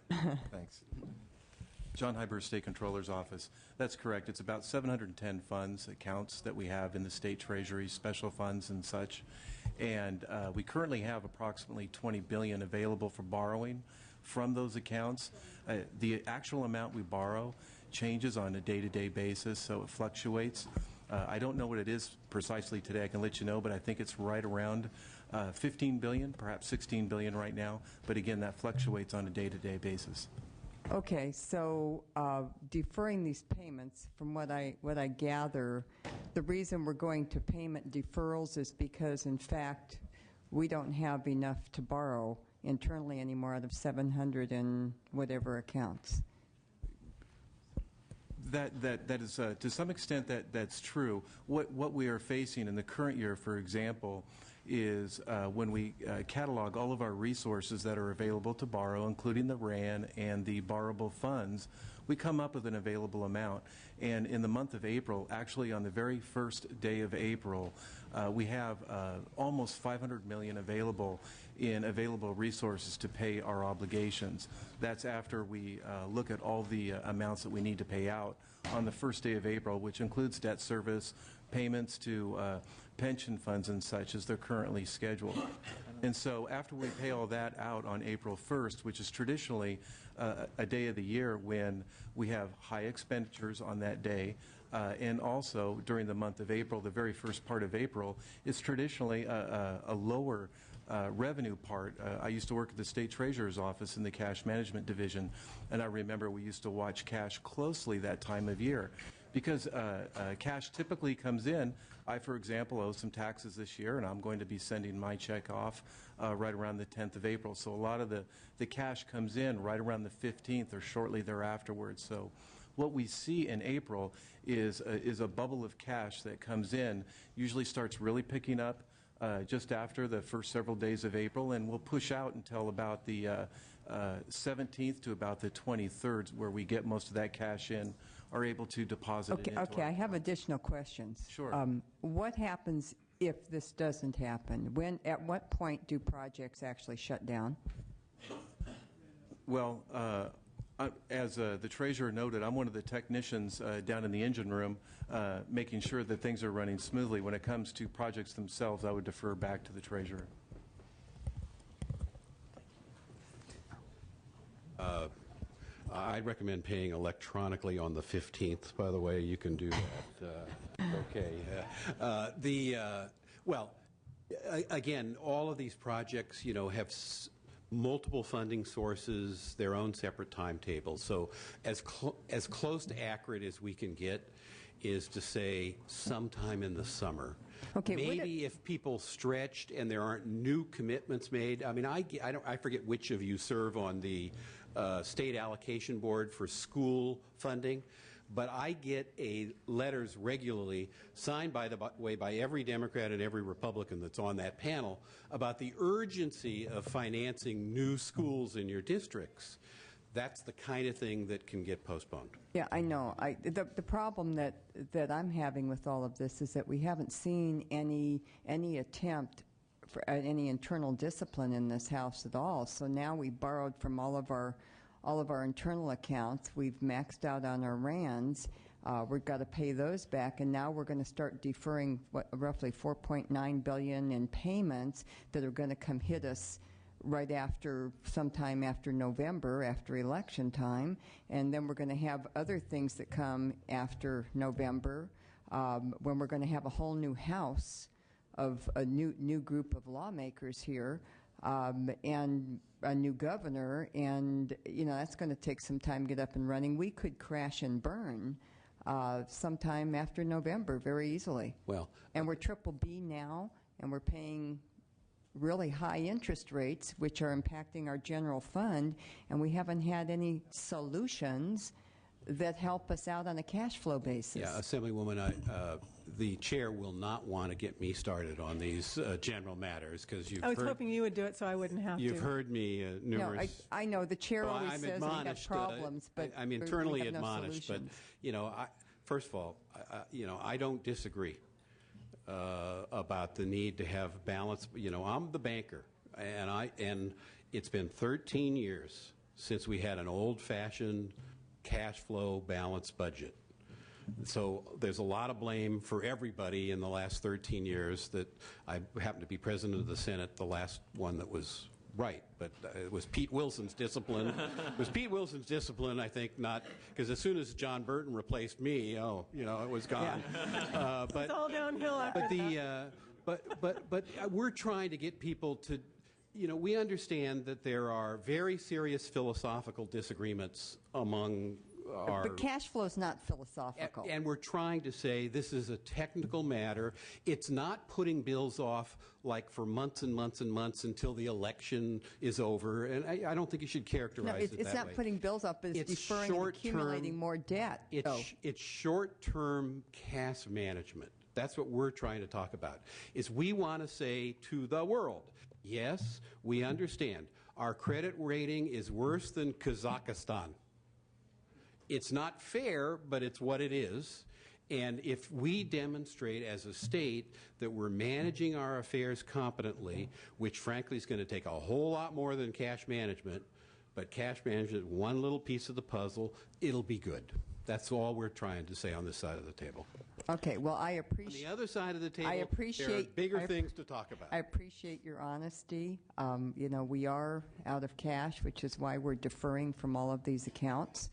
Thanks. John Hyber, State Controller's Office. That's correct. It's about 710 funds, accounts that we have in the State Treasury, special funds and such. And we currently have approximately $20 billion available for borrowing from those accounts. The actual amount we borrow changes on a day-to-day basis, so it fluctuates. I don't know what it is precisely today. I can let you know, but I think it's right around 15 billion, perhaps 16 billion right now. But again, that fluctuates on a day-to-day basis. Okay, so deferring these payments, from what I gather, the reason we're going to payment deferrals is because, in fact, we don't have enough to borrow internally anymore out of 700 and whatever accounts. That is to some extent that's true. What we are facing in the current year, for example, is when we catalog all of our resources that are available to borrow, including the RAN and the borrowable funds, we come up with an available amount. And in the month of April, actually on the very first day of April, we have almost 500 million available in available resources to pay our obligations. That's after we look at all the amounts that we need to pay out on the first day of April, which includes debt service, payments to pension funds and such as they're currently scheduled. And so after we pay all that out on April 1st, which is traditionally a day of the year when we have high expenditures on that day, and also during the month of April, the very first part of April is traditionally a lower revenue part. I used to work at the State Treasurer's Office in the Cash Management Division, and I remember we used to watch cash closely that time of year. Because cash typically comes in. I, for example, owe some taxes this year, and I'm going to be sending my check off right around the 10th of April. So a lot of the cash comes in right around the 15th or shortly thereafterwards. So what we see in April is a bubble of cash that comes in, usually starts really picking up just after the first several days of April, and we'll push out until about the 17th to about the 23rd, where we get most of that cash in, are able to deposit it into Okay, I have additional questions. Sure. What happens if this doesn't happen? At what point do projects actually shut down? Well, as the treasurer noted, I'm one of the technicians down in the engine room making sure that things are running smoothly. When it comes to projects themselves, I would defer back to the treasurer. I'd recommend paying electronically on the 15th. By the way, you can do that. Okay. Well, again, all of these projects, have multiple funding sources, their own separate timetables. So as close to accurate as we can get is to say sometime in the summer. Okay, maybe if people stretched and there aren't new commitments made. I mean, I forget which of you serve on the state allocation board for school funding, but I get letters regularly signed, by the way, by every Democrat and every Republican that's on that panel about the urgency of financing new schools in your districts. That's the kind of thing that can get postponed. Yeah, I know. The problem that I'm having with all of this is that we haven't seen any attempt for any internal discipline in this House at all. So now we borrowed from all of our internal accounts. We've maxed out on our RANs. We've got to pay those back, and now we're going to start deferring roughly $4.9 billion in payments that are going to come hit us right after, sometime after November, after election time, and then we're going to have other things that come after November, when we're going to have a whole new House of a new group of lawmakers here, and a new governor, and that's going to take some time to get up and running. We could crash and burn sometime after November very easily. Well, and we're triple B now, and we're paying really high interest rates, which are impacting our general fund, and we haven't had any solutions that help us out on a cash flow basis. Yeah, Assemblywoman, the chair will not want to get me started on these general matters because I was hoping you would do it so I wouldn't have to. You've heard me numerous. No, I know the chair always I'm says we have problems, but I'm internally we have admonished. No but first of all, I don't disagree about the need to have balance. I'm the banker, and it's been 13 years since we had an old-fashioned cash flow balanced budget. So there's a lot of blame for everybody in the last 13 years that I happened to be president of the Senate, the last one that was right, but it was Pete Wilson's discipline. It was Pete Wilson's discipline, I think, not because as soon as John Burton replaced me, it was gone. But It's all downhill after but we're trying to get people to, we understand that there are very serious philosophical disagreements among our. But cash flow is not philosophical. And we're trying to say this is a technical matter. It's not putting bills off like for months and months and months until the election is over. And I don't think you should characterize No, it that way. it's not putting bills up, but it's deferring and accumulating more debt. It's short-term cash management. That's what we're trying to talk about. Is we want to say to the world, yes, we understand our credit rating is worse than Kazakhstan. It's not fair, but it's what it is. And if we demonstrate as a state that we're managing our affairs competently, which frankly is going to take a whole lot more than cash management, but cash management, one little piece of the puzzle, it'll be good. That's all we're trying to say on this side of the table. Okay, well, I On appreciate. the other side of the table, I appreciate. there are bigger I- things to talk about. I appreciate your honesty. We are out of cash, which is why we're deferring from all of these accounts.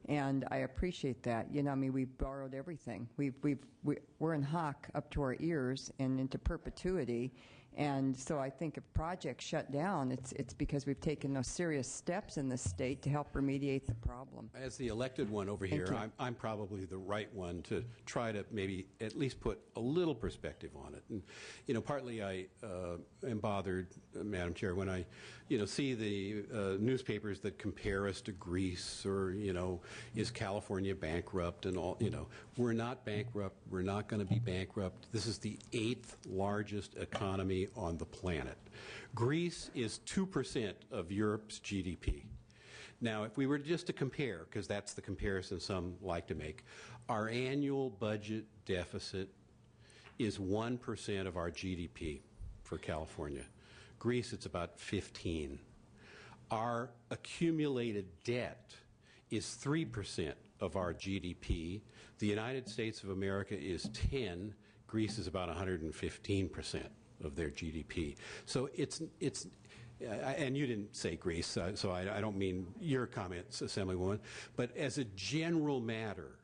And I appreciate that. We borrowed everything. We're in hock up to our ears and into perpetuity. And so I think if projects shut down, it's because we've taken no serious steps in the state to help remediate the problem. As the elected one over Thank here, you. I'm probably the right one to try to maybe at least put a little perspective on it. And, partly I am bothered, Madam Chair, when I, see the newspapers that compare us to Greece or, is California bankrupt and all, We're not bankrupt. We're not going to be bankrupt. This is the 8th largest economy on the planet. Greece is 2% of Europe's GDP. Now, if we were just to compare, because that's the comparison some like to make, our annual budget deficit is 1% of our GDP for California. Greece, it's about 15. Our accumulated debt is 3% of our GDP. The United States of America is 10. Greece is about 115% of their GDP. So it's and you didn't say Greece, so I don't mean your comments, Assemblywoman, but as a general matter,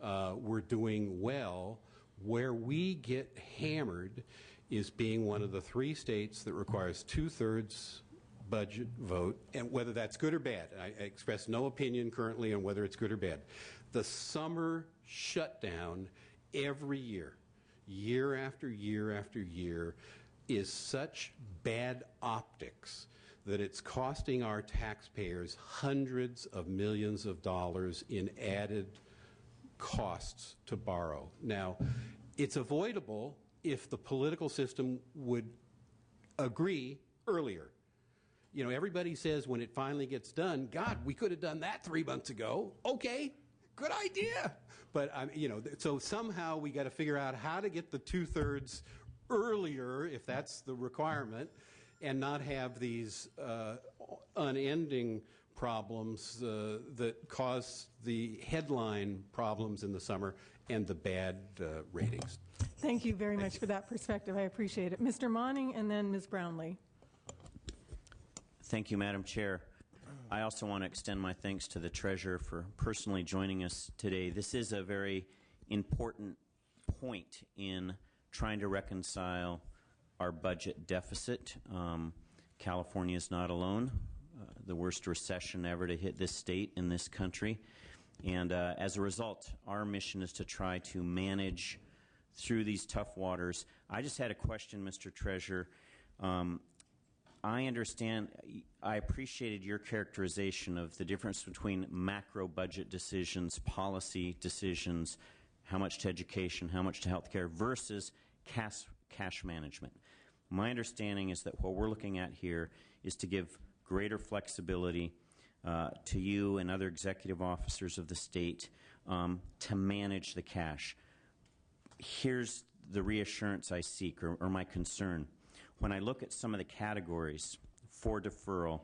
we're doing well. Where we get hammered is being one of the 3 states that requires 2/3 budget vote, and whether that's good or bad. I express no opinion currently on whether it's good or bad. The summer shutdown every year, year after year after year, is such bad optics that it's costing our taxpayers hundreds of millions of dollars in added costs to borrow. Now, it's avoidable if the political system would agree earlier. Everybody says when it finally gets done, God, we could have done that 3 months ago. Okay, good idea. But, so somehow we got to figure out how to get the 2/3 earlier, if that's the requirement, and not have these unending problems that cause the headline problems in the summer and the bad ratings. Thank you very much for that perspective. I appreciate it. Mr. Monning and then Ms. Brownlee. Thank you, Madam Chair. I also want to extend my thanks to the Treasurer for personally joining us today. This is a very important point in trying to reconcile our budget deficit. California is not alone. The worst recession ever to hit this state in this country. And as a result, our mission is to try to manage through these tough waters. I just had a question, Mr. Treasurer. I understand, I appreciated your characterization of the difference between macro budget decisions, policy decisions, how much to education, how much to health care, versus cash management. My understanding is that what we're looking at here is to give greater flexibility to you and other executive officers of the state to manage the cash. Here's the reassurance I seek, or my concern. When I look at some of the categories for deferral,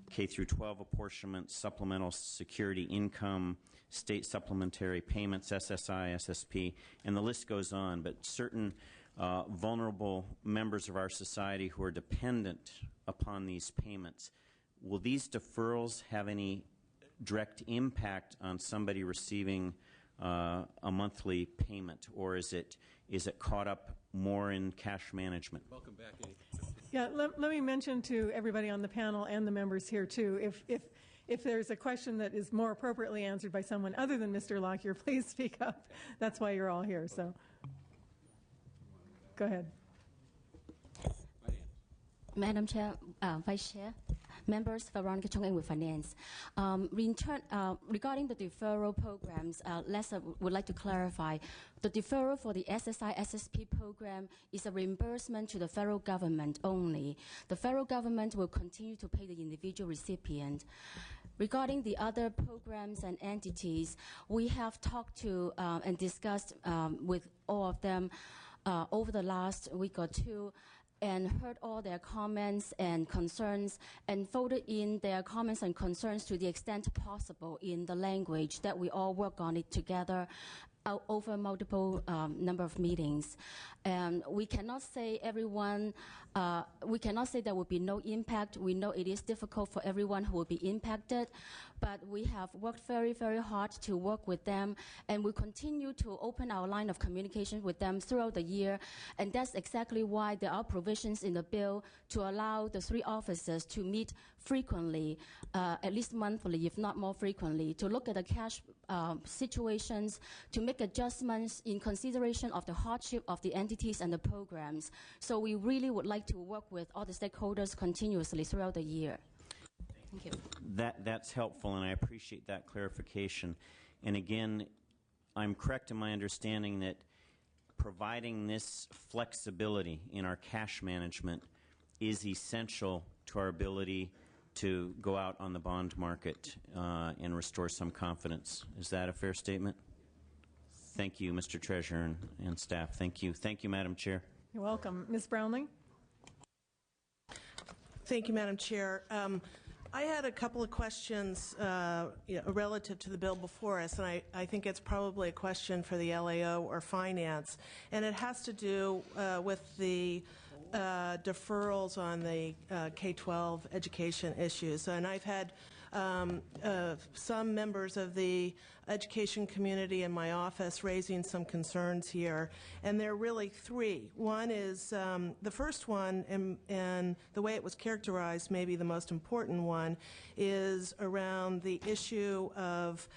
K through 12 apportionment, supplemental security income, state supplementary payments, SSI, SSP, and the list goes on. But certain vulnerable members of our society who are dependent upon these payments, will these deferrals have any direct impact on somebody receiving a monthly payment, or is it caught up more in cash management? Welcome back, Eddie. Yeah, let me mention to everybody on the panel and the members here, too, if there's a question that is more appropriately answered by someone other than Mr. Lockyer, please speak up. That's why you're all here, so go ahead. Madam Chair, Vice Chair, members, Veronica Chung with Finance. Regarding the deferral programs, Lester would like to clarify. The deferral for the SSI SSP program is a reimbursement to the federal government only. The federal government will continue to pay the individual recipient. Regarding the other programs and entities, we have talked to and discussed with all of them over the last week or two, and heard all their comments and concerns and folded in their comments and concerns to the extent possible in the language that we all work on it together over multiple number of meetings. And we cannot say everyone, we cannot say there will be no impact. We know it is difficult for everyone who will be impacted, but we have worked very, very hard to work with them, and we continue to open our line of communication with them throughout the year, and that's exactly why there are provisions in the bill to allow the three officers to meet frequently, at least monthly, if not more frequently, to look at the cash situations, to make adjustments in consideration of the hardship of the entities and the programs. So we really would like to work with all the stakeholders continuously throughout the year. Thank you. That's helpful, and I appreciate that clarification. And again, I'm correct in my understanding that providing this flexibility in our cash management is essential to our ability to go out on the bond market and restore some confidence. Is that a fair statement? Thank you, Mr. Treasurer and staff. Thank you. Thank you, Madam Chair. You're welcome. Ms. Brownlee? Thank you, Madam Chair. I had a couple of questions relative to the bill before us, and I think it's probably a question for the LAO or Finance, and it has to do with the deferrals on the K-12 education issues. And I've had some members of the education community in my office raising some concerns here, and there are really three. One is the first one, and the way it was characterized, maybe the most important one, is around the issue of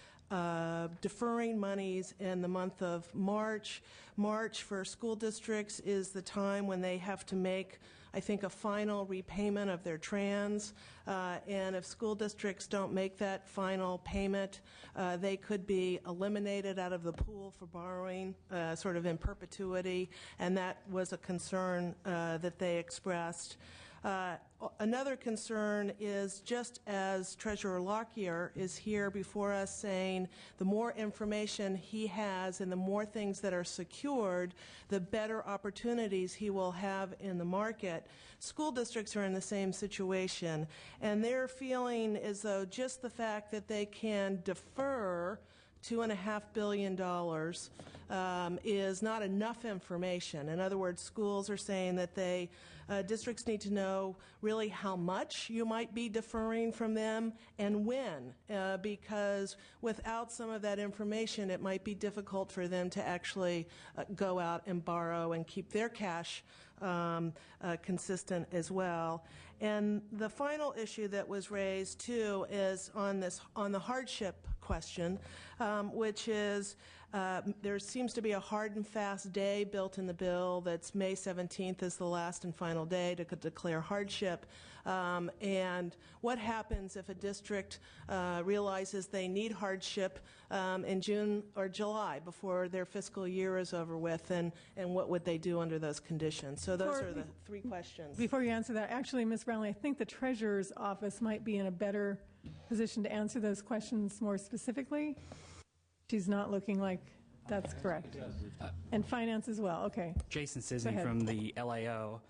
deferring monies in the month of March. March for school districts is the time when they have to make, I think, a final repayment of their trans, and if school districts don't make that final payment, they could be eliminated out of the pool for borrowing, sort of in perpetuity, and that was a concern that they expressed. Another concern is, just as Treasurer Lockyer is here before us saying the more information he has and the more things that are secured, the better opportunities he will have in the market. School districts are in the same situation, and they're feeling as though just the fact that they can defer $2.5 billion is not enough information. In other words, schools are saying that districts need to know really how much you might be deferring from them and when, because without some of that information, it might be difficult for them to actually go out and borrow and keep their cash consistent as well. And the final issue that was raised too is on the hardship question, which is there seems to be a hard and fast day built in the bill that's May 17th is the last and final day to declare hardship. And what happens if a district realizes they need hardship in June or July before their fiscal year is over with, and what would they do under those conditions? So those are the three questions. Before you answer that, actually, Ms. Brownlee, I think the Treasurer's office might be in a better position to answer those questions more specifically. She's not looking like that's correct. And Finance as well. Okay. Jason Sisney from the LAO.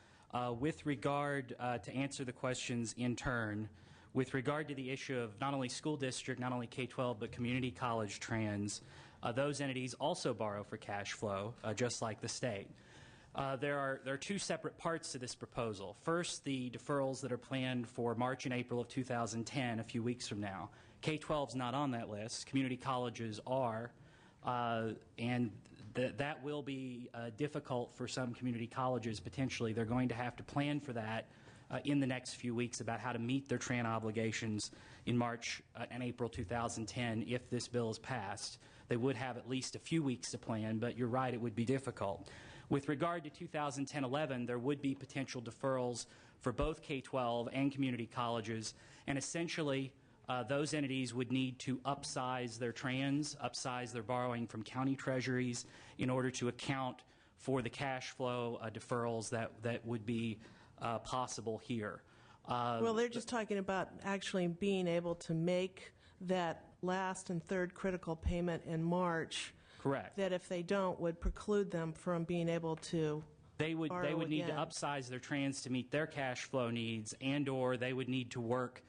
With regard to answer the questions in turn, With regard to the issue of not only school district, not only K-12, but community college trans, those entities also borrow for cash flow, just like the state. There are two separate parts to this proposal. First, the deferrals that are planned for March and April of 2010, a few weeks from now. K-12 is not on that list. Community colleges are, and that will be difficult for some community colleges potentially. They're going to have to plan for that in the next few weeks about how to meet their TRAN obligations in March and April 2010 if this bill is passed. They would have at least a few weeks to plan, but you're right, it would be difficult. With regard to 2010-11, there would be potential deferrals for both K-12 and community colleges, and essentially those entities would need to upsize their trans, upsize their borrowing from county treasuries in order to account for the cash flow deferrals that would be possible here. Well, they're just talking about actually being able to make that last and third critical payment in March. Correct. That if they don't, would preclude them from being able to They would need to again. upsize their trans to meet their cash flow needs, and/or they would need to work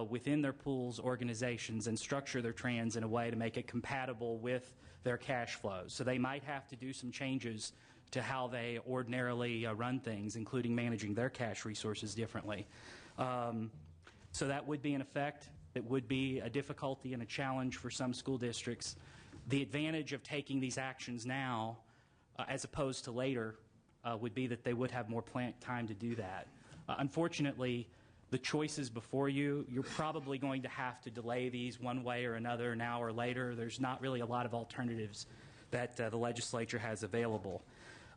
within their pools organizations and structure their trans in a way to make it compatible with their cash flows. So they might have to do some changes to how they ordinarily run things, including managing their cash resources differently. So that would be an effect. It would be a difficulty and a challenge for some school districts. The advantage of taking these actions now, as opposed to later, would be that they would have more time to do that. Unfortunately, the choices before you, you're probably going to have to delay these one way or another, now or later. There's not really a lot of alternatives that the legislature has available.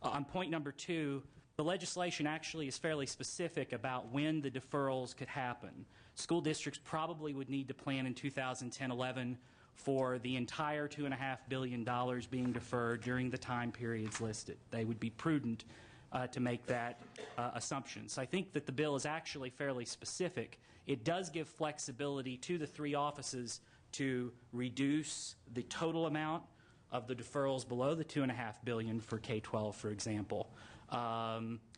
On point number 2, the legislation actually is fairly specific about when the deferrals could happen. School districts probably would need to plan in 2010-11 for the entire $2.5 billion being deferred during the time periods listed. They would be prudent to make that assumption. So I think that the bill is actually fairly specific. It does give flexibility to the 3 offices to reduce the total amount of the deferrals below the $2.5 billion for K-12, for example,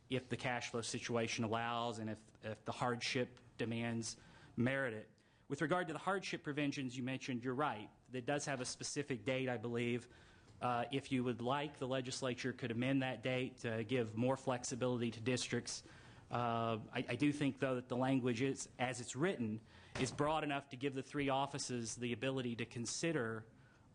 if the cash flow situation allows and if the hardship demands merit it. With regard to the hardship provisions you mentioned, you're right. It does have a specific date, I believe. If you would like, the legislature could amend that date to give more flexibility to districts. I do think, though, that the language is, as it's written, is broad enough to give the 3 offices the ability to consider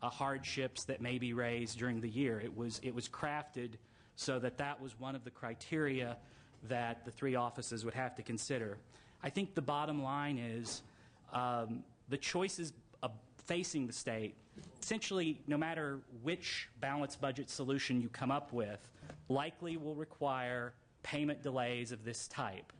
hardships that may be raised during the year. It was crafted so that that was one of the criteria that the 3 offices would have to consider. I think the bottom line is the choices facing the state, essentially no matter which balanced budget solution you come up with, likely will require payment delays of this type.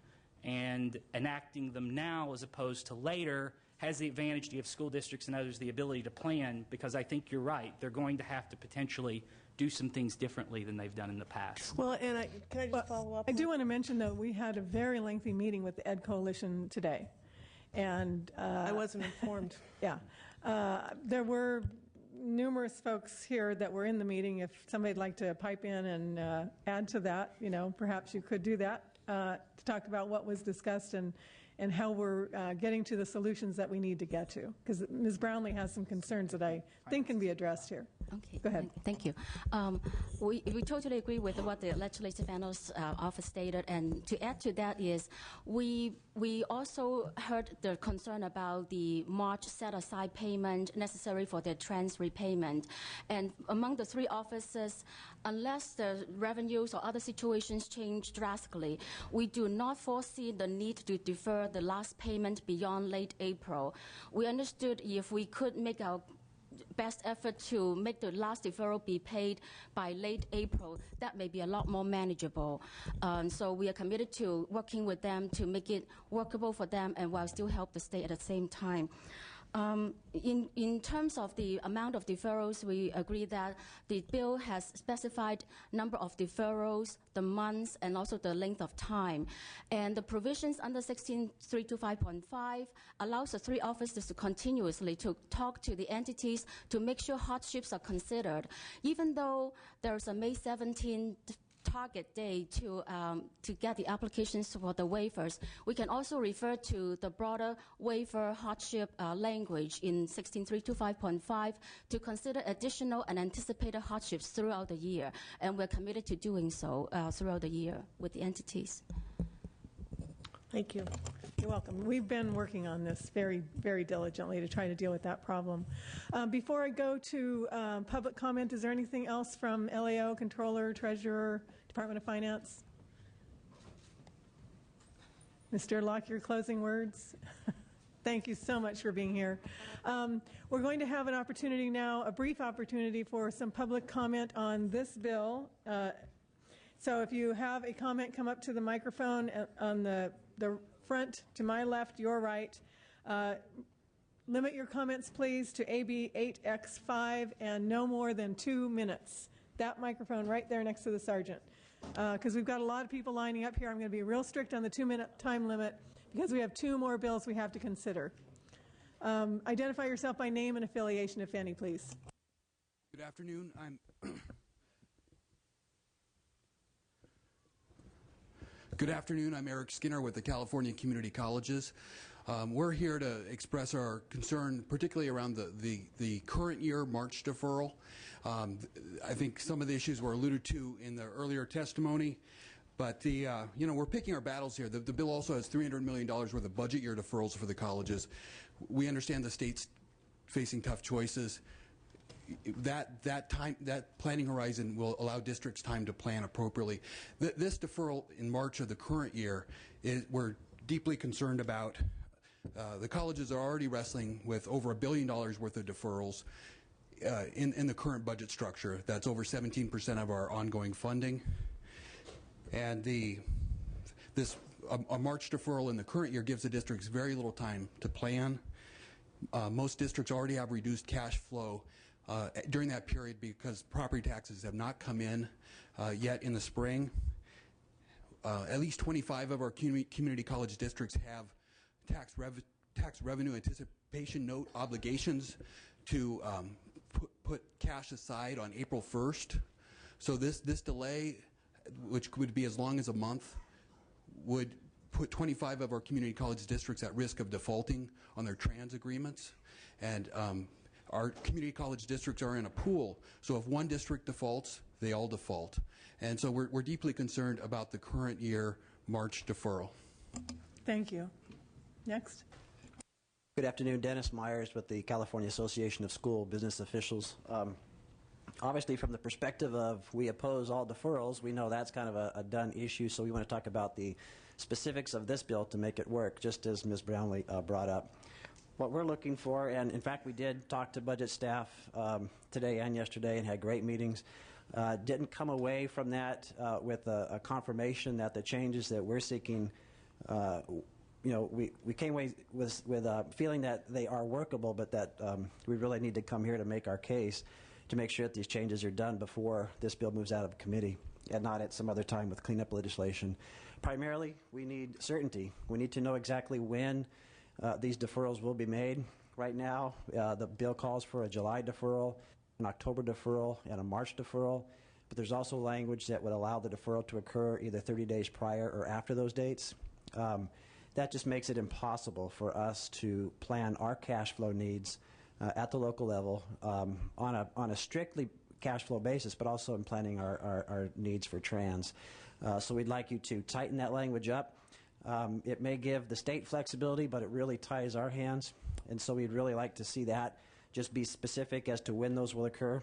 And enacting them now as opposed to later has the advantage to give school districts and others the ability to plan, because I think you're right. They're going to have to potentially do some things differently than they've done in the past. Well, and can I just follow up? I do want to mention, though, we had a very lengthy meeting with the Ed Coalition today. And I wasn't informed. Yeah. There were numerous folks here that were in the meeting. If somebody'd like to pipe in and add to that, perhaps you could do that to talk about what was discussed and how we're getting to the solutions that we need to get to. Because Ms. Brownlee has some concerns that I think can be addressed here. Okay. Go ahead. Thank you. We totally agree with what the Legislative Analyst Office stated, and to add to that is we also heard the concern about the March set-aside payment necessary for the trans repayment. And among the 3 offices, unless the revenues or other situations change drastically, we do not foresee the need to defer the last payment beyond late April. We understood if we could make our best effort to make the last deferral be paid by late April, that may be a lot more manageable. So we are committed to working with them to make it workable for them and while still help the state at the same time. In terms of the amount of deferrals, we agree that the bill has specified number of deferrals, the months, and also the length of time. And the provisions under 16325.5 allows the 3 offices to continuously to talk to the entities to make sure hardships are considered. Even though there's a May 17th target date to get the applications for the waivers. We can also refer to the broader waiver hardship language in 16.325.5 to consider additional and anticipated hardships throughout the year, and we're committed to doing so throughout the year with the entities. Thank you. You're welcome. We've been working on this very, very diligently to try to deal with that problem. Before I go to public comment, is there anything else from LAO, Controller, Treasurer, Department of Finance? Mr. Locke, your closing words? Thank you so much for being here. We're going to have an opportunity now, a brief opportunity for some public comment on this bill. So if you have a comment, come up to the microphone on the front to my left, your right. Limit your comments, please, to AB 8X5 and no more than 2 minutes. That microphone right there next to the sergeant. Because we've got a lot of people lining up here. I'm going to be real strict on the 2-minute time limit because we have 2 more bills we have to consider. Identify yourself by name and affiliation, if any, please. Good afternoon. Good afternoon. I'm Eric Skinner with the California Community Colleges. We're here to express our concern, particularly around the current year March deferral. I think some of the issues were alluded to in the earlier testimony, but we're picking our battles here. The bill also has $300 million worth of budget year deferrals for the colleges. We understand the state's facing tough choices. That planning horizon will allow districts time to plan appropriately. This deferral in March of the current year, we're deeply concerned about. The colleges are already wrestling with over $1 billion worth of deferrals in the current budget structure. That's over 17% of our ongoing funding. And a March deferral in the current year gives the districts very little time to plan. Most districts already have reduced cash flow during that period because property taxes have not come in yet in the spring. At least 25 of our community college districts have tax revenue anticipation note obligations to put cash aside on April 1st. So this delay, which would be as long as a month, would put 25 of our community college districts at risk of defaulting on their trans agreements. And our community college districts are in a pool, so if one district defaults, they all default. And so we're deeply concerned about the current year March deferral. Thank you. Next. Good afternoon. Dennis Myers with the California Association of School Business Officials. Obviously, from the perspective of we oppose all deferrals, we know that's kind of a done issue, so we want to talk about the specifics of this bill to make it work, just as Ms. Brownlee brought up. What we're looking for, and in fact we did talk to budget staff today and yesterday and had great meetings, didn't come away from that with a confirmation that the changes that we're seeking, we came away with feeling that they are workable, but that we really need to come here to make our case to make sure that these changes are done before this bill moves out of committee and not at some other time with cleanup legislation. Primarily, we need certainty. We need to know exactly when these deferrals will be made. Right now, the bill calls for a July deferral, an October deferral, and a March deferral, but there's also language that would allow the deferral to occur either 30 days prior or after those dates. That just makes it impossible for us to plan our cash flow needs at the local level on a strictly cash flow basis, but also in planning our needs for trans. So we'd like you to tighten that language up. It may give the state flexibility, but it really ties our hands, and so we'd really like to see that just be specific as to when those will occur.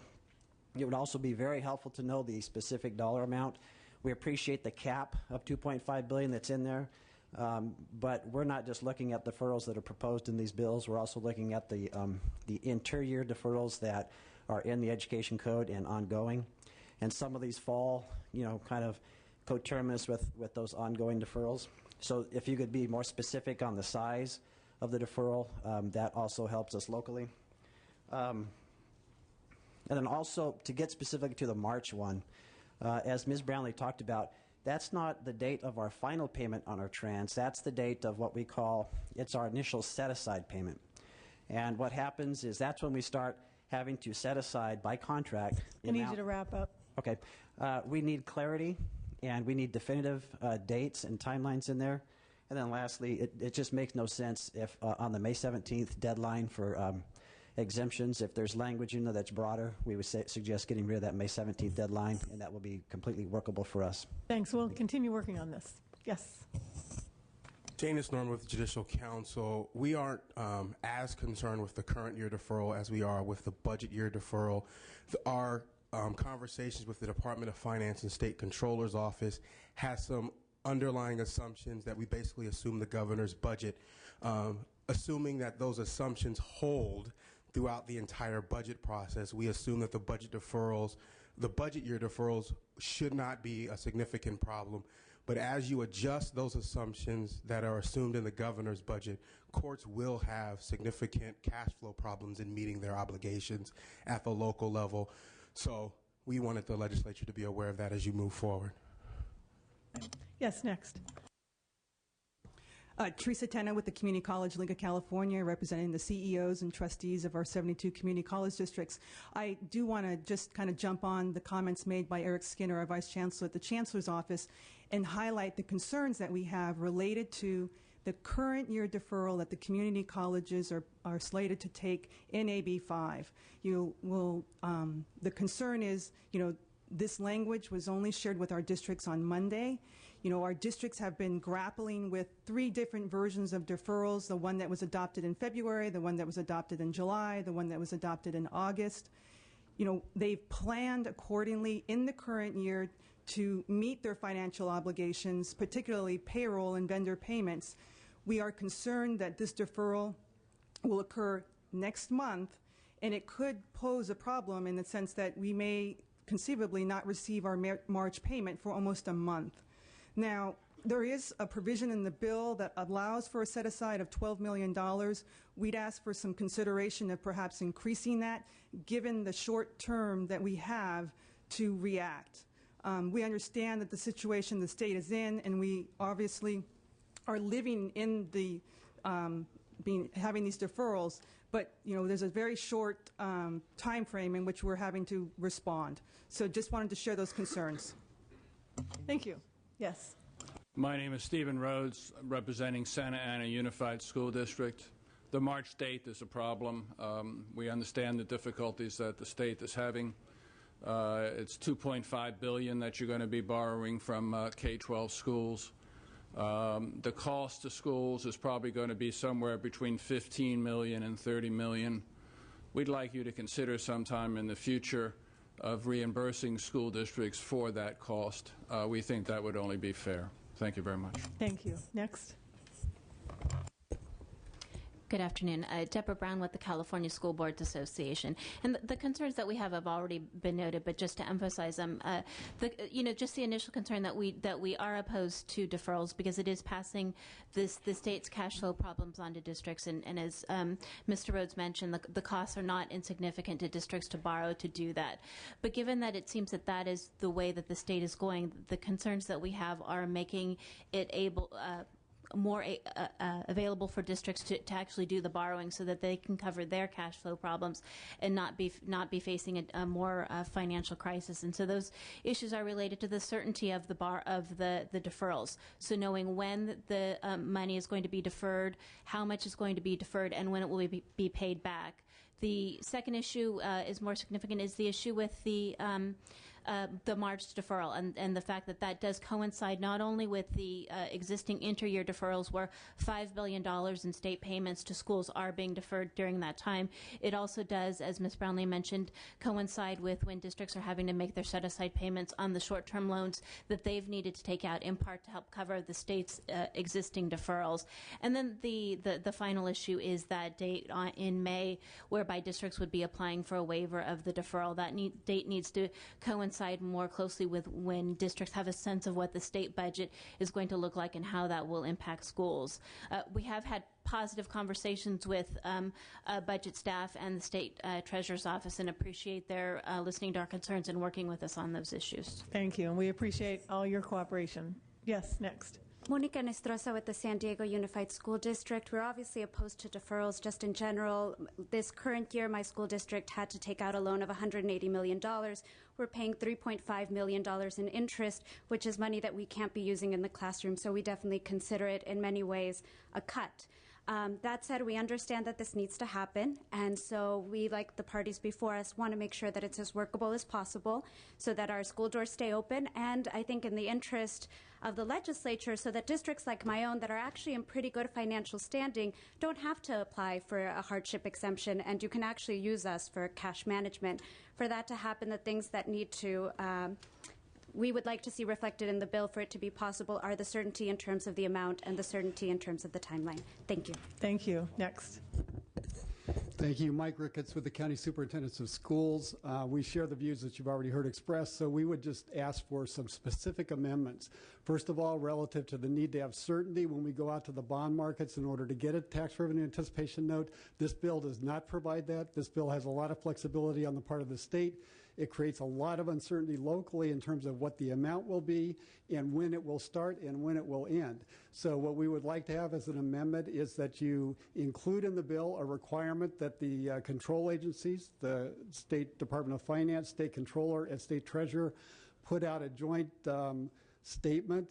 It would also be very helpful to know the specific dollar amount. We appreciate the cap of $2.5 billion that's in there, but we're not just looking at deferrals that are proposed in these bills. We're also looking at the inter-year deferrals that are in the education code and ongoing, and some of these fall, kind of coterminous with those ongoing deferrals. So if you could be more specific on the size of the deferral, that also helps us locally. And then also, to get specific to the March one, as Ms. Brownlee talked about, that's not the date of our final payment on our trans. That's the date of what we call, it's our initial set-aside payment. And what happens is that's when we start having to set aside by contract. I need you to wrap up. Okay. We need clarity and we need definitive dates and timelines in there. And then lastly, it just makes no sense if on the May 17th deadline for exemptions, if there's language in there that's broader, we would suggest getting rid of that May 17th deadline, and that will be completely workable for us. Thanks. We'll continue working on this. Yes. Janus Norman with the Judicial Council. We aren't as concerned with the current year deferral as we are with the budget year deferral. Our conversations with the Department of Finance and State Controller's Office has some underlying assumptions that we basically assume the governor's budget, assuming that those assumptions hold throughout the entire budget process. We assume that the budget year deferrals should not be a significant problem. But as you adjust those assumptions that are assumed in the governor's budget, courts will have significant cash flow problems in meeting their obligations at the local level. So we wanted the legislature to be aware of that as you move forward. Yes, next. Teresa Tena with the Community College League of California, representing the CEOs and trustees of our 72 community college districts. I do want to just kind of jump on the comments made by Eric Skinner, our Vice Chancellor at the Chancellor's Office, and highlight the concerns that we have related to the current year deferral that the community colleges are slated to take in AB 5. The concern is, this language was only shared with our districts on Monday. Our districts have been grappling with 3 different versions of deferrals, the one that was adopted in February, the one that was adopted in July, the one that was adopted in August. They've planned accordingly in the current year to meet their financial obligations, particularly payroll and vendor payments. We are concerned that this deferral will occur next month, and it could pose a problem in the sense that we may conceivably not receive our March payment for almost a month. Now, there is a provision in the bill that allows for a set-aside of $12 million. We'd ask for some consideration of perhaps increasing that, given the short term that we have to react. We understand that the situation the state is in, and we obviously are living in the having these deferrals, but there's a very short time frame in which we're having to respond. So just wanted to share those concerns. Thank you. Yes. My name is Stephen Rhodes, representing Santa Ana Unified School District. The March date is a problem. We understand the difficulties that the state is having. It's $2.5 billion that you're going to be borrowing from K-12 schools. The cost to schools is probably going to be somewhere between $15 million and $30 million. We'd like you to consider sometime in the future of reimbursing school districts for that cost. We think that would only be fair. Thank you very much. Thank you. Next. Good afternoon. Deborah Brown with the California School Boards Association. And the concerns that we have already been noted, but just to emphasize them, just the initial concern that we are opposed to deferrals because it is passing the state's cash flow problems onto districts. And as Mr. Rhodes mentioned, the costs are not insignificant to districts to borrow to do that. But given that it seems that is the way that the state is going, the concerns that we have are making it more available for districts to actually do the borrowing so that they can cover their cash flow problems and not be facing a more financial crisis. And so those issues are related to the certainty of the deferrals. So knowing when the money is going to be deferred, how much is going to be deferred, and when it will be paid back. The second issue is more significant, is the issue with the March deferral and the fact that does coincide not only with the existing inter-year deferrals where $5 billion in state payments to schools are being deferred during that time. It also does, as Ms. Brownlee mentioned, coincide with when districts are having to make their set-aside payments on the short-term loans that they've needed to take out in part to help cover the state's existing deferrals. And then the final issue is that date in May whereby districts would be applying for a waiver of the deferral. That date needs to coincide more closely with when districts have a sense of what the state budget is going to look like and how that will impact schools. We have had positive conversations with budget staff and the state treasurer's office and appreciate their listening to our concerns and working with us on those issues. Thank you, and we appreciate all your cooperation. Yes, next. Monica Nestrosa with the San Diego Unified School District. We're obviously opposed to deferrals just in general. This current year, my school district had to take out a loan of $180 million. We're paying $3.5 million in interest, which is money that we can't be using in the classroom, so we definitely consider it in many ways a cut. That said, we understand that this needs to happen, and so we, like the parties before us, want to make sure that it's as workable as possible so that our school doors stay open, and I think in the interest of the legislature, so that districts like my own that are actually in pretty good financial standing don't have to apply for a hardship exemption, and you can actually use us for cash management. For that to happen, the things that need to we would like to see reflected in the bill for it to be possible are the certainty in terms of the amount and the certainty in terms of the timeline. Thank you. Thank you. Next. Thank you. Mike Ricketts with the County Superintendents of Schools. We share the views that you've already heard expressed, so we would just ask for some specific amendments. First of all, relative to the need to have certainty when we go out to the bond markets in order to get a tax revenue anticipation note. This bill does not provide that. This bill has a lot of flexibility on the part of the state. It creates a lot of uncertainty locally in terms of what the amount will be and when it will start and when it will end. So what we would like to have as an amendment is that you include in the bill a requirement that the control agencies, the State Department of Finance, State Controller, and State Treasurer put out a joint statement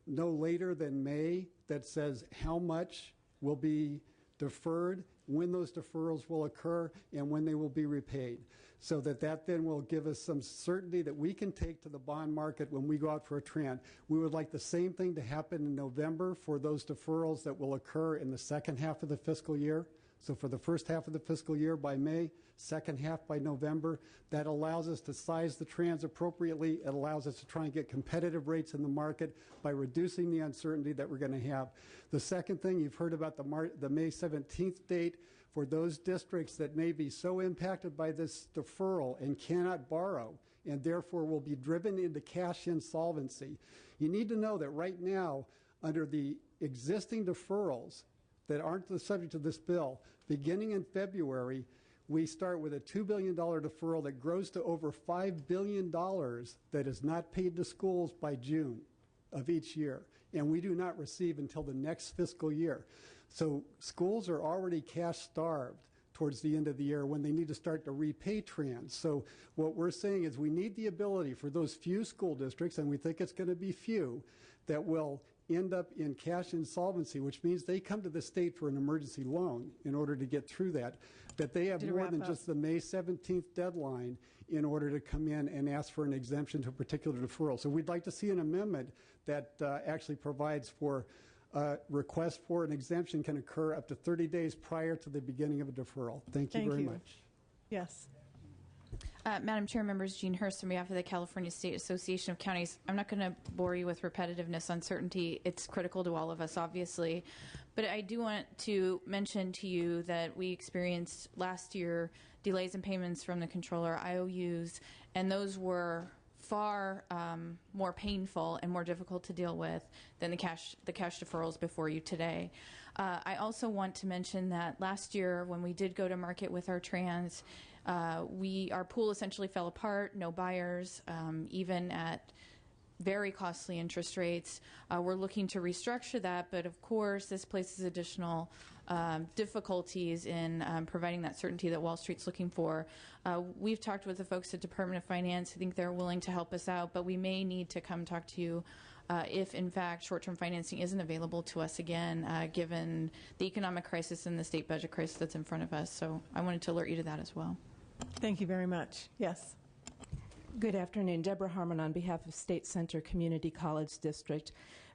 no later than May that says how much will be deferred, when those deferrals will occur, and when they will be repaid. So that then will give us some certainty that we can take to the bond market when we go out for a tran. We would like the same thing to happen in November for those deferrals that will occur in the second half of the fiscal year. So for the first half of the fiscal year by May, second half by November. That allows us to size the trans appropriately. It allows us to try and get competitive rates in the market by reducing the uncertainty that we're going to have. The second thing, you've heard about the May 17th date. For those districts that may be so impacted by this deferral and cannot borrow and therefore will be driven into cash insolvency, you need to know that right now, under the existing deferrals that aren't the subject of this bill, beginning in February, we start with a $2 billion deferral that grows to over $5 billion that is not paid to schools by June of each year, and we do not receive until the next fiscal year. So schools are already cash starved towards the end of the year when they need to start to repay trans. So what we're saying is we need the ability for those few school districts, and we think it's going to be few, that will end up in cash insolvency, which means they come to the state for an emergency loan in order to get through that they have more than just the May 17th deadline in order to come in and ask for an exemption to a particular deferral. So we'd like to see an amendment that actually provides for request for an exemption can occur up to 30 days prior to the beginning of a deferral. Thank you very much. Yes. Madam Chair, members, Jean Hurst on behalf of the California State Association of Counties. I'm not going to bore you with repetitiveness. Uncertainty, it's critical to all of us, obviously. But I do want to mention to you that we experienced last year delays in payments from the controller, IOUs, and those were far more painful and more difficult to deal with than the cash deferrals before you today. I also want to mention that last year when we did go to market with our trans, our pool essentially fell apart, no buyers, even at very costly interest rates. We're looking to restructure that, but of course this places additional difficulties in providing that certainty that Wall Street's looking for. We've talked with the folks at Department of Finance. I think they're willing to help us out, but we may need to come talk to you if, in fact, short-term financing isn't available to us again, given the economic crisis and the state budget crisis that's in front of us. So I wanted to alert you to that as well. Thank you very much. Yes. Good afternoon. Deborah Harmon on behalf of State Center Community College District.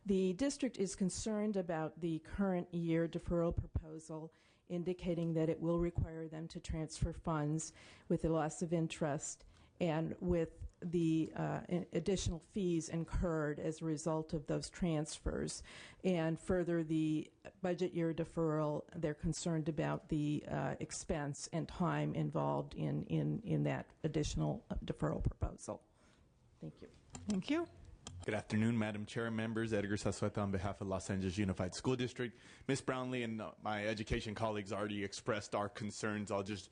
The district is concerned about the current year deferral proposal, indicating that it will require them to transfer funds with the loss of interest and with the additional fees incurred as a result of those transfers. And further, the budget year deferral, they're concerned about the expense and time involved in that additional deferral proposal. Thank you. Thank you. Good afternoon, Madam Chair, members. Edgar Sasueta on behalf of Los Angeles Unified School District. Ms. Brownlee and my education colleagues already expressed our concerns. I'll just,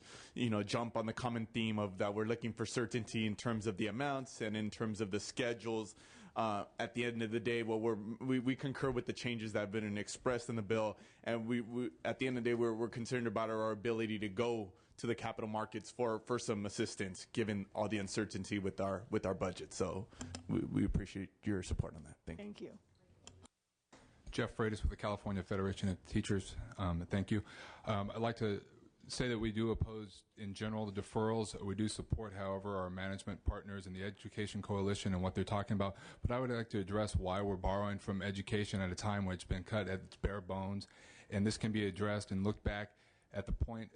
jump on the common theme of that we're looking for certainty in terms of the amounts and in terms of the schedules. At the end of the day, we concur with the changes that have been expressed in the bill, and we at the end of the day, we're concerned about our ability to go to the capital markets for some assistance, given all the uncertainty with our budget. So we appreciate your support on that. Thank you. Jeff Freitas with the California Federation of Teachers. Thank you. I'd like to say that we do oppose, in general, the deferrals. We do support, however, our management partners in the Education Coalition and what they're talking about. But I would like to address why we're borrowing from education at a time when it's been cut at its bare bones. And this can be addressed and looked back at the point,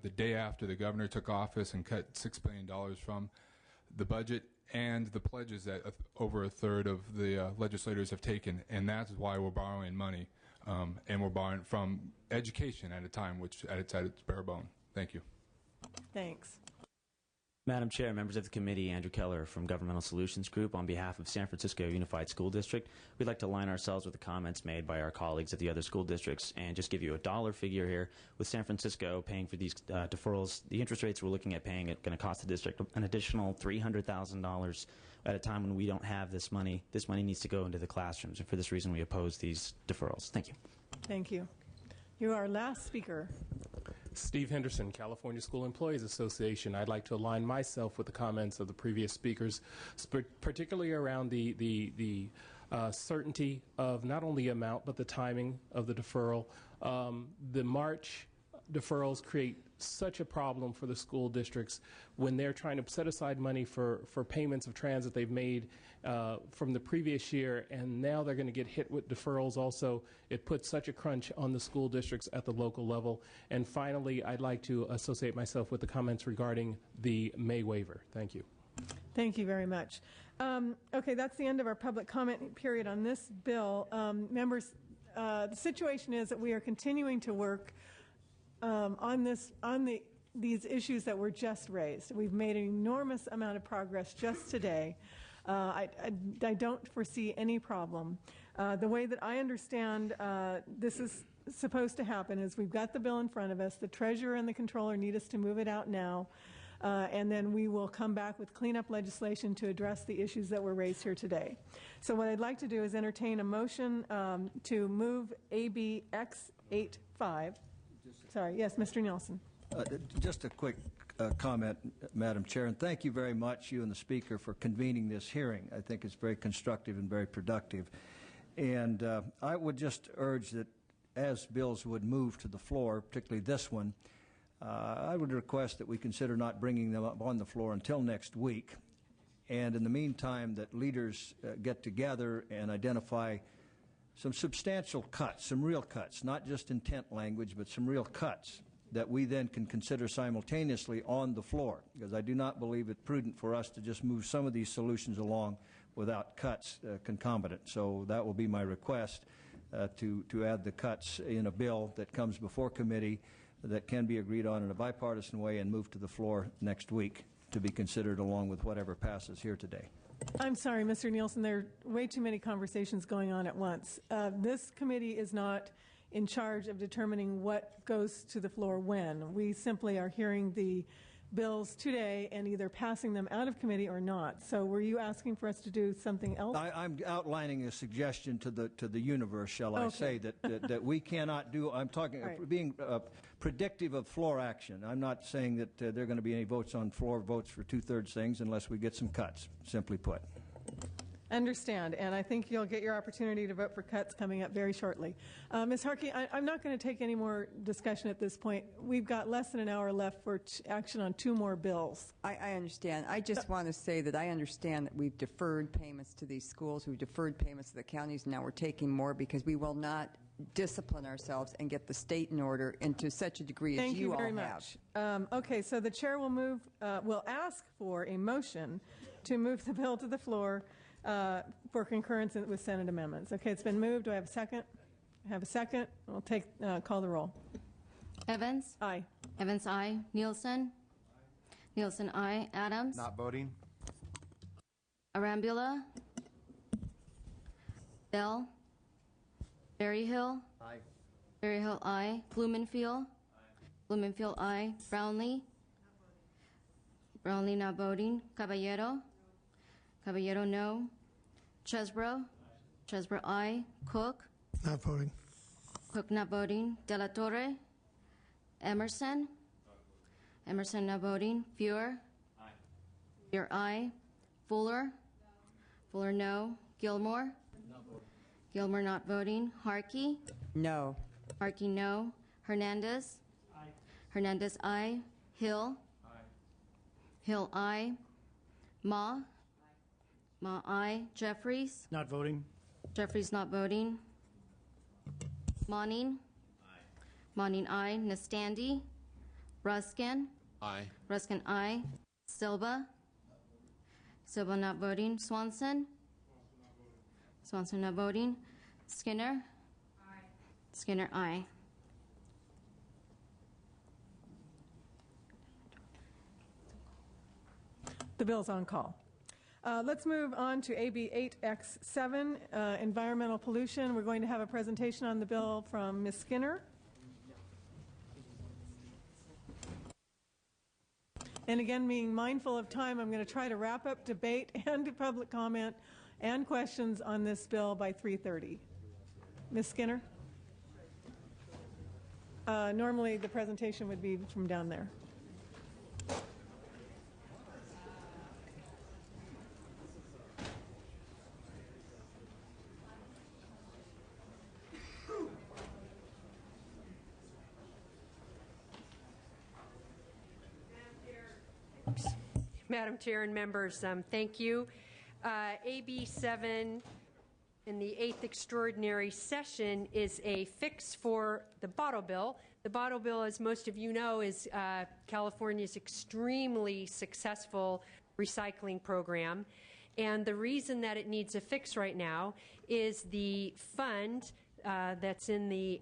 the day after the governor took office and cut $6 billion from the budget and the pledges that over a third of the legislators have taken. And that's why we're borrowing money. And we're borrowing from education at a time which at its bare bone. Thank you. Thanks. Madam Chair, members of the committee, Andrew Keller from Governmental Solutions Group. On behalf of San Francisco Unified School District, we'd like to align ourselves with the comments made by our colleagues at the other school districts and just give you a dollar figure here. With San Francisco paying for these deferrals, the interest rates we're looking at paying are going to cost the district an additional $300,000 at a time when we don't have this money. This money needs to go into the classrooms, and for this reason we oppose these deferrals. Thank you. Thank you. You're our last speaker. Steve Henderson, California School Employees Association. I'd like to align myself with the comments of the previous speakers, particularly around the certainty of not only amount but the timing of the deferral. The March deferrals create such a problem for the school districts when they're trying to set aside money for payments of transit they've made from the previous year, and now they're going to get hit with deferrals also. It puts such a crunch on the school districts at the local level. And finally, I'd like to associate myself with the comments regarding the May waiver. Thank you. Thank you very much. Okay, that's the end of our public comment period on this bill. Members, the situation is that we are continuing to work on these issues that were just raised. We've made an enormous amount of progress just today. I don't foresee any problem. The way that I understand this is supposed to happen is we've got the bill in front of us. The treasurer and the controller need us to move it out now, and then we will come back with cleanup legislation to address the issues that were raised here today. So what I'd like to do is entertain a motion to move AB X85. Sorry, yes, Mr. Nielsen. Just a quick comment, Madam Chair, and thank you very much, you and the Speaker, for convening this hearing. I think it's very constructive and very productive. And I would just urge that as bills would move to the floor, particularly this one, I would request that we consider not bringing them up on the floor until next week. And in the meantime, that leaders get together and identify some substantial cuts, some real cuts, not just intent language, but some real cuts that we then can consider simultaneously on the floor, because I do not believe it prudent for us to just move some of these solutions along without cuts concomitant. So that will be my request, to add the cuts in a bill that comes before committee that can be agreed on in a bipartisan way and move to the floor next week to be considered along with whatever passes here today. I'm sorry, Mr. Nielsen, there are way too many conversations going on at once. This committee is not in charge of determining what goes to the floor when. We simply are hearing the bills today and either passing them out of committee or not. So were you asking for us to do something else? I'm outlining a suggestion to the universe, shall I say, that we cannot do. I'm talking being predictive of floor action. I'm not saying that there are going to be any votes on floor votes for two-thirds things unless we get some cuts, simply put. Understand, and I think you'll get your opportunity to vote for cuts coming up very shortly. Ms. Harkey, I'm not going to take any more discussion at this point. We've got less than an hour left for action on two more bills. I understand. I just want to say that I understand that we've deferred payments to these schools, we've deferred payments to the counties, and now we're taking more because we will not discipline ourselves and get the state in order into such a degree as you all have. Thank you very much. Okay, so the chair will ask for a motion to move the bill to the floor for concurrence with Senate amendments. Okay, it's been moved. Do I have a second? I have a second. We'll call the roll. Evans? Aye. Evans, aye. Nielsen? Aye. Nielsen, aye. Adams? Not voting. Arambula? Bell? Berryhill? Aye. Berryhill, aye. Blumenfield? Aye. Blumenfield, aye. Brownlee? Brownlee not voting. Caballero? Caballero, no. Chesbro. Chesbro, aye. Cook. Not voting. Cook not voting. De La Torre. Emerson. Emerson not voting. Fuhr. Fuhr, aye. Fuller. Fuller, no. Gilmore. Gilmore not voting. Harkey. No. Harkey, no. Hernandez. Hernandez, aye. Hill. Hill, aye. Ma. Ma, aye. Jeffries. Not voting. Jeffries not voting. Monning. Monning, aye. Nastandi. Ruskin. Aye. Ruskin, aye. Silva. Silva not voting. Swanson. Swanson not voting. Skinner. Skinner, aye. The bill's on call. Let's move on to AB 8X7, environmental pollution. We're going to have a presentation on the bill from Ms. Skinner. And again, being mindful of time, I'm going to try to wrap up debate and public comment and questions on this bill by 3:30. Ms. Skinner? Normally, the presentation would be from down there. Madam Chair and members, thank you. AB 7 in the 8th extraordinary session is a fix for the bottle bill. The bottle bill, as most of you know, is California's extremely successful recycling program. And the reason that it needs a fix right now is the fund that's in the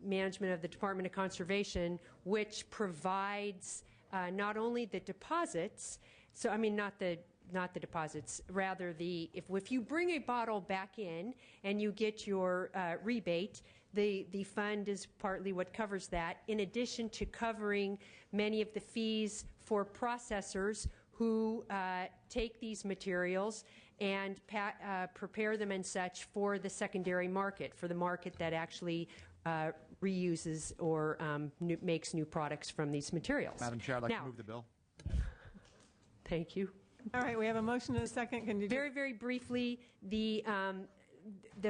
management of the Department of Conservation, which provides not only the deposits, so I mean not the deposits, rather if you bring a bottle back in and you get your rebate, the fund is partly what covers that, in addition to covering many of the fees for processors who take these materials and prepare them and such for the secondary market, for the market that actually reuses or makes new products from these materials. Madam Chair, I'd like to move the bill. Thank you. All right, we have a motion and a second. Can you very, very briefly, the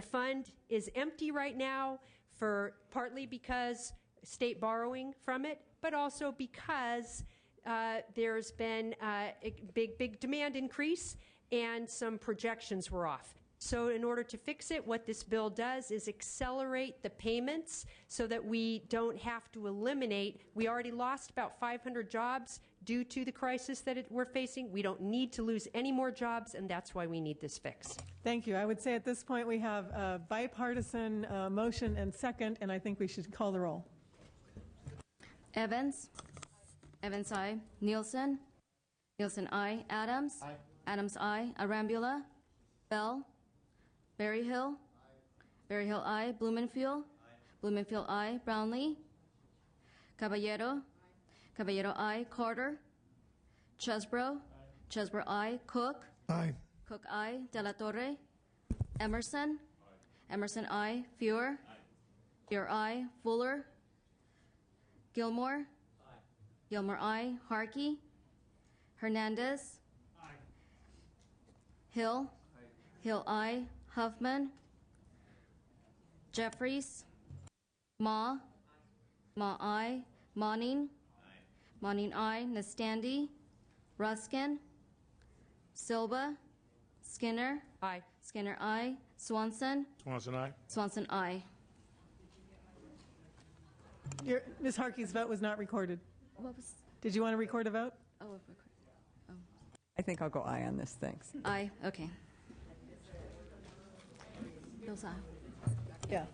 fund is empty right now, for partly because state borrowing from it, but also because there's been a big demand increase and some projections were off. So in order to fix it, what this bill does is accelerate the payments so that we don't have to eliminate. We already lost about 500 jobs due to the crisis that we're facing. We don't need to lose any more jobs, and that's why we need this fix. Thank you. I would say at this point we have a bipartisan motion and second, and I think we should call the roll. Evans. Evans, aye. Nielsen. Nielsen, aye. Adams. Aye. Adams, aye. Arambula. Bell. Berryhill. Berryhill, aye. Blumenfield. Blumenfield, aye. Brownlee. Caballero. Caballero, aye. Carter. Chesbro. Chesbro, aye. Cook. Aye. Cook, aye. De La Torre. Emerson. Emerson, aye. Fuhr. Fuhr, aye. Fuller. Gilmore. Gilmore, aye. Harkey. Hernandez. Hill. Hill, aye. Huffman. Jeffries. Ma. Ma, aye. Monning. Monning, aye. Nastandi. Ruskin. Silva. Skinner. Aye. Skinner, aye. Swanson. Swanson, aye. Swanson, aye. Ms. Harkey's vote was not recorded. Did you want to record a vote? Oh, I think I'll go aye on this, thanks. aye. Okay. Bill's aye. Yeah.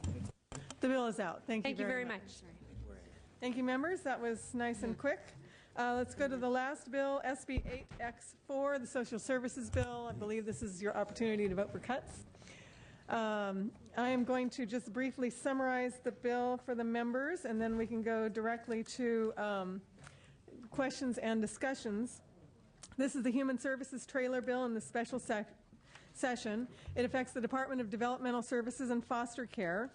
The bill is out. Thank you you very much. much. Thank you, members. That was nice and quick. Let's go to the last bill, SB 8X4, the Social Services Bill. I believe this is your opportunity to vote for cuts. I am going to just briefly summarize the bill for the members, and then we can go directly to questions and discussions. This is the Human Services Trailer Bill and the Special session. It affects the Department of Developmental Services and Foster Care.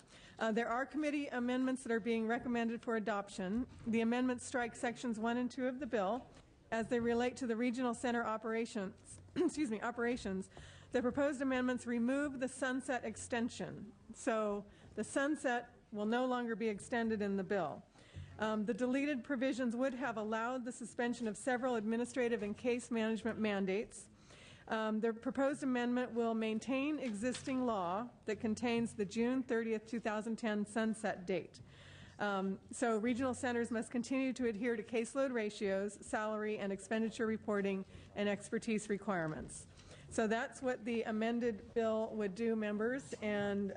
There are committee amendments that are being recommended for adoption. The amendments strike sections 1 and 2 of the bill as they relate to the regional center operations. Operations. The proposed amendments remove the sunset extension. So the sunset will no longer be extended in the bill. The deleted provisions would have allowed the suspension of several administrative and case management mandates. The proposed amendment will maintain existing law that contains the June 30th, 2010 sunset date. So regional centers must continue to adhere to caseload ratios, salary and expenditure reporting, and expertise requirements. So that's what the amended bill would do, members. And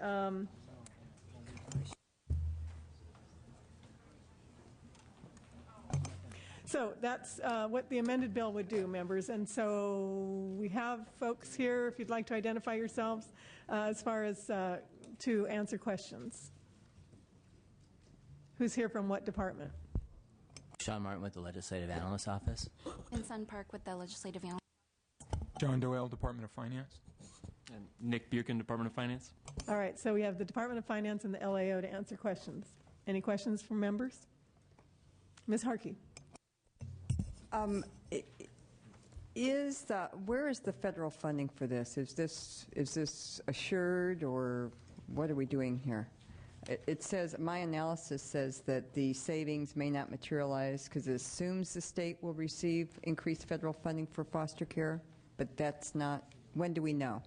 so that's what the amended bill would do, members. And so we have folks here, if you'd like to identify yourselves, as far as to answer questions. Who's here from what department? Sean Martin with the Legislative Analyst Office. And Sun Park with the Legislative Analyst. John Doyle, Department of Finance. And Nick Buchan, Department of Finance. All right, so we have the Department of Finance and the LAO to answer questions. Any questions from members? Ms. Harkey. Where is the federal funding for this? Is this assured, or what are we doing here? It says, my analysis says that the savings may not materialize because it assumes the state will receive increased federal funding for foster care, but that's not. When do we know?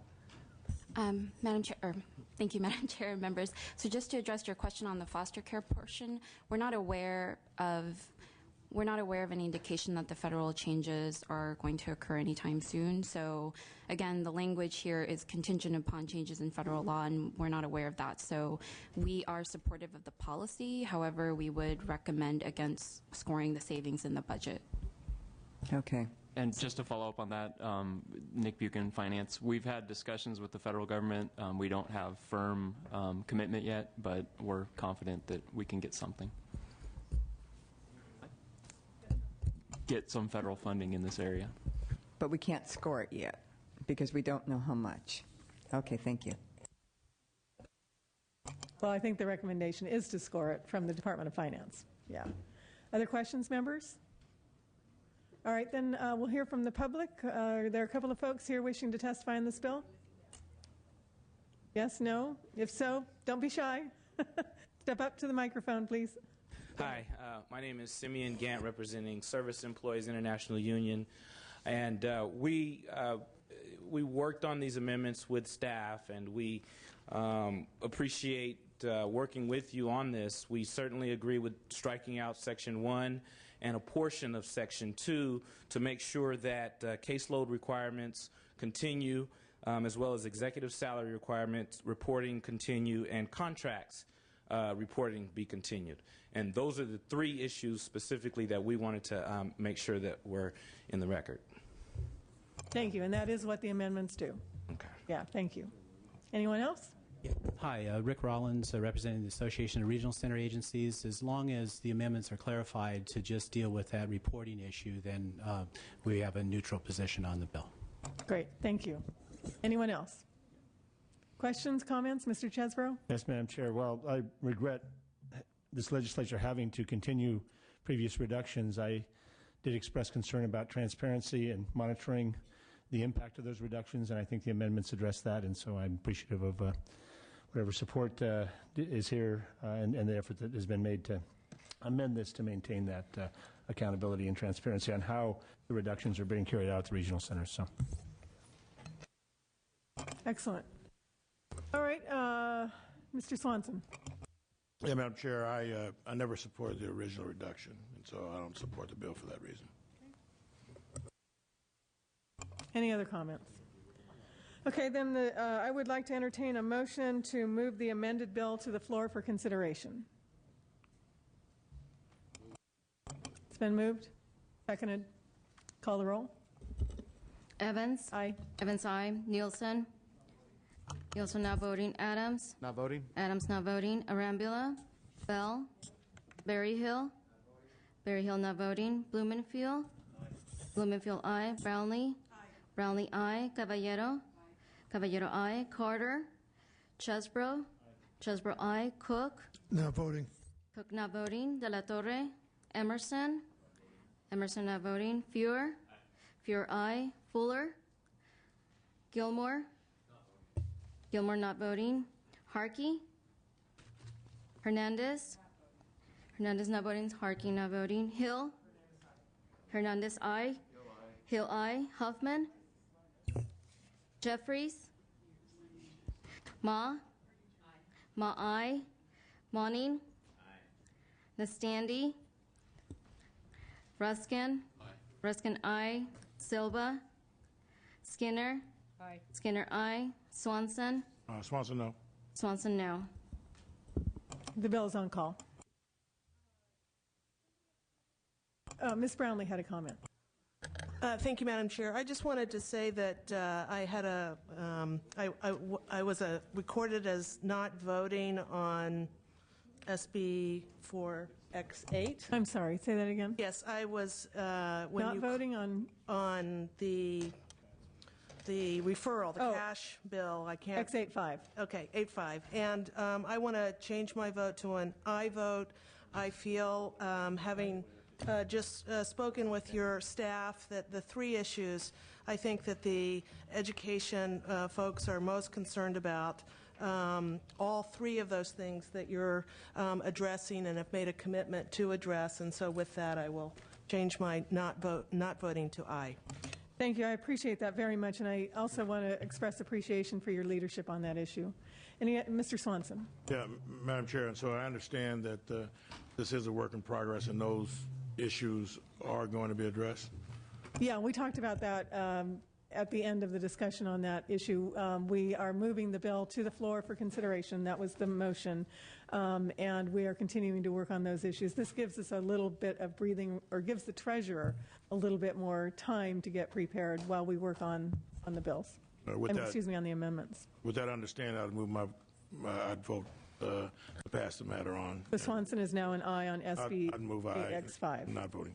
Madam Chair, thank you, Madam Chair and members. So just to address your question on the foster care portion, we're not aware of any indication that the federal changes are going to occur anytime soon. So again, the language here is contingent upon changes in federal law, and we're not aware of that. So we are supportive of the policy. However, we would recommend against scoring the savings in the budget. Okay. And just to follow up on that, Nick Buchan, Finance, we've had discussions with the federal government. We don't have firm commitment yet, but we're confident that we can get something. Get some federal funding in this area. But we can't score it yet because we don't know how much. Okay, thank you. Well, I think the recommendation is to score it from the Department of Finance. Yeah. Other questions, members? All right, then we'll hear from the public. Are there a couple of folks here wishing to testify on this bill? Yes, no? If so, don't be shy. Step up to the microphone, please. Hi, my name is Simeon Gant, representing Service Employees International Union, and we worked on these amendments with staff, and we appreciate working with you on this. We certainly agree with striking out Section 1 and a portion of Section 2 to make sure that caseload requirements continue, as well as executive salary requirements, reporting continue, and contracts reporting be continued. And those are the three issues specifically that we wanted to make sure that were in the record. Thank you, and that is what the amendments do. Okay. Yeah, thank you. Anyone else? Hi, Rick Rollins, representing the Association of Regional Center Agencies. As long as the amendments are clarified to just deal with that reporting issue, then we have a neutral position on the bill. Great, thank you. Anyone else? Questions, comments? Mr. Chesbrough? Yes, Madam Chair. Well, I regret this legislature having to continue previous reductions. I did express concern about transparency and monitoring the impact of those reductions, and I think the amendments address that, and so I'm appreciative of whatever support is here and the effort that has been made to amend this to maintain that accountability and transparency on how the reductions are being carried out at the regional centers. So, excellent. All right, Mr. Swanson. Yeah, Madam Chair, I never supported the original reduction, and so I don't support the bill for that reason. Any other comments? Okay, then I would like to entertain a motion to move the amended bill to the floor for consideration. It's been moved. Seconded. Call the roll. Evans? Aye. Evans, aye. Nielsen? Nielsen not voting. Adams? Not voting. Adams not voting. Arambula? Bell? Berryhill? Berryhill not voting. Blumenfield? Blumenfield, aye. Brownlee? Brownlee, aye. Caballero? Caballero, I. Carter. Chesbro. Chesbro, I. Cook. Not voting. Cook not voting. De La Torre. Emerson. Emerson not voting. Fuhr. Fuhr, I. Fuller. Gilmore. Gilmore not voting. Harkey. Hernandez. Hernandez not voting. Harkey not voting. Hill. Hernandez, I. Hill, I. Huffman. Jeffries. Ma. Ma, I. Monning. Nastandi. Ruskin. Ruskin, I. Silva. Skinner. Aye. Skinner, I. Swanson. Swanson, no. Swanson, no. The bill is on call. Ms. Brownlee had a comment. Thank you, Madam Chair. I just wanted to say that I had I was recorded as not voting on SB 4X8. I'm sorry, say that again. Yes, I was Not voting on the referral, the cash bill. I can't. X85. Okay, 8.5. And I want to change my vote to an I vote. I feel, having just spoken with your staff, that the three issues I think that the education folks are most concerned about, all three of those things that you're addressing and have made a commitment to address. And so with that, I will change my not voting to I. Thank you. I appreciate that very much, and I also want to express appreciation for your leadership on that issue. Mr. Swanson. Yeah, Madam Chair, and so I understand that this is a work in progress and those issues are going to be addressed. Yeah, we talked about that at the end of the discussion on that issue. We are moving the bill to the floor for consideration. That was the motion. And we are continuing to work on those issues. This gives us a little bit of breathing, or gives the treasurer a little bit more time to get prepared while we work on the bills. Excuse me, on the amendments. With that understanding, I'd move I'd vote to pass the matter on. The Swanson is now an aye on SB I'd move aye. 8X5. Not voting.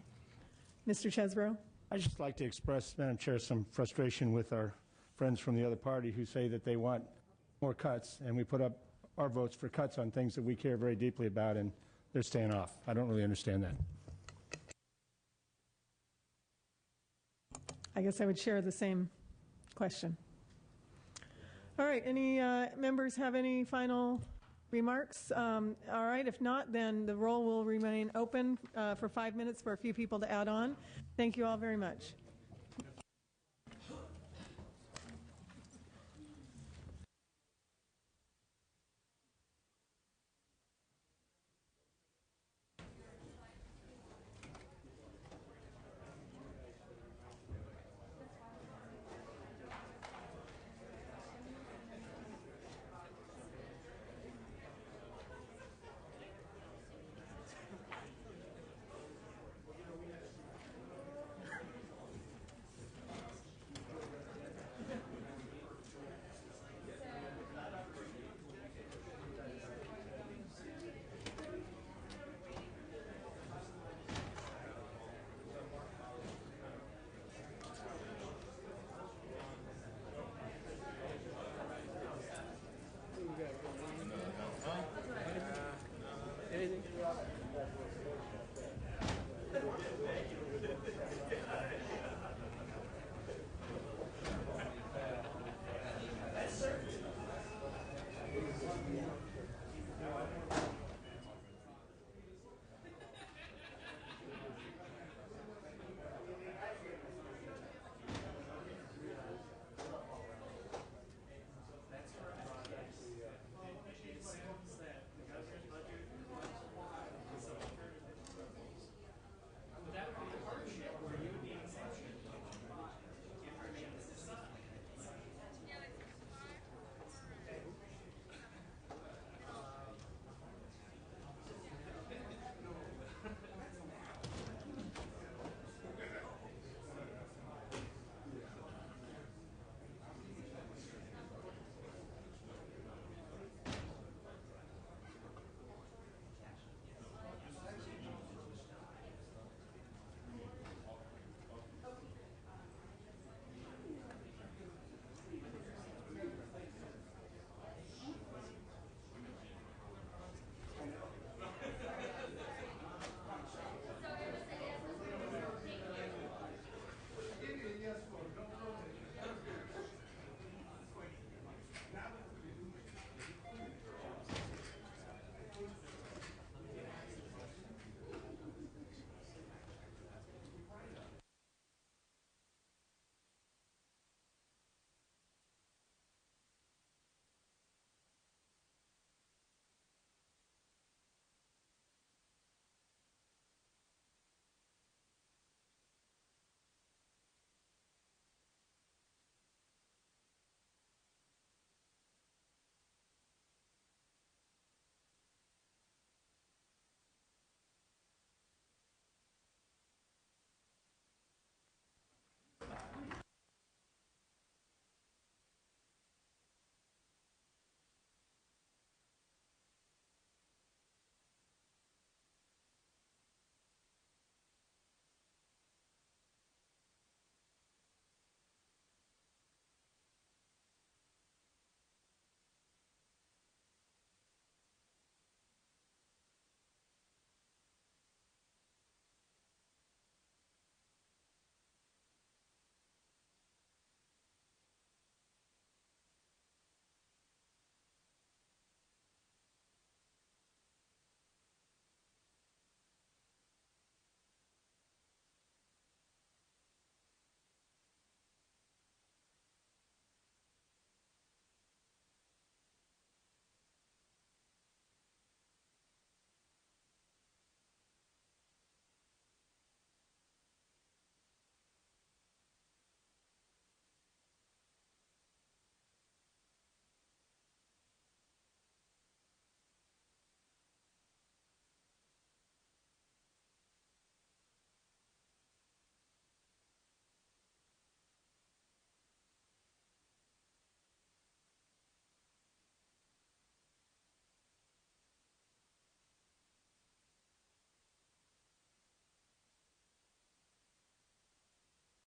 Mr. Chesbro? I'd just like to express, Madam Chair, some frustration with our friends from the other party who say that they want more cuts, and we put up our votes for cuts on things that we care very deeply about, and they're staying off. I don't really understand that. I guess I would share the same question. All right, any members have any final remarks? All right, if not, then the roll will remain open for 5 minutes for a few people to add on. Thank you all very much.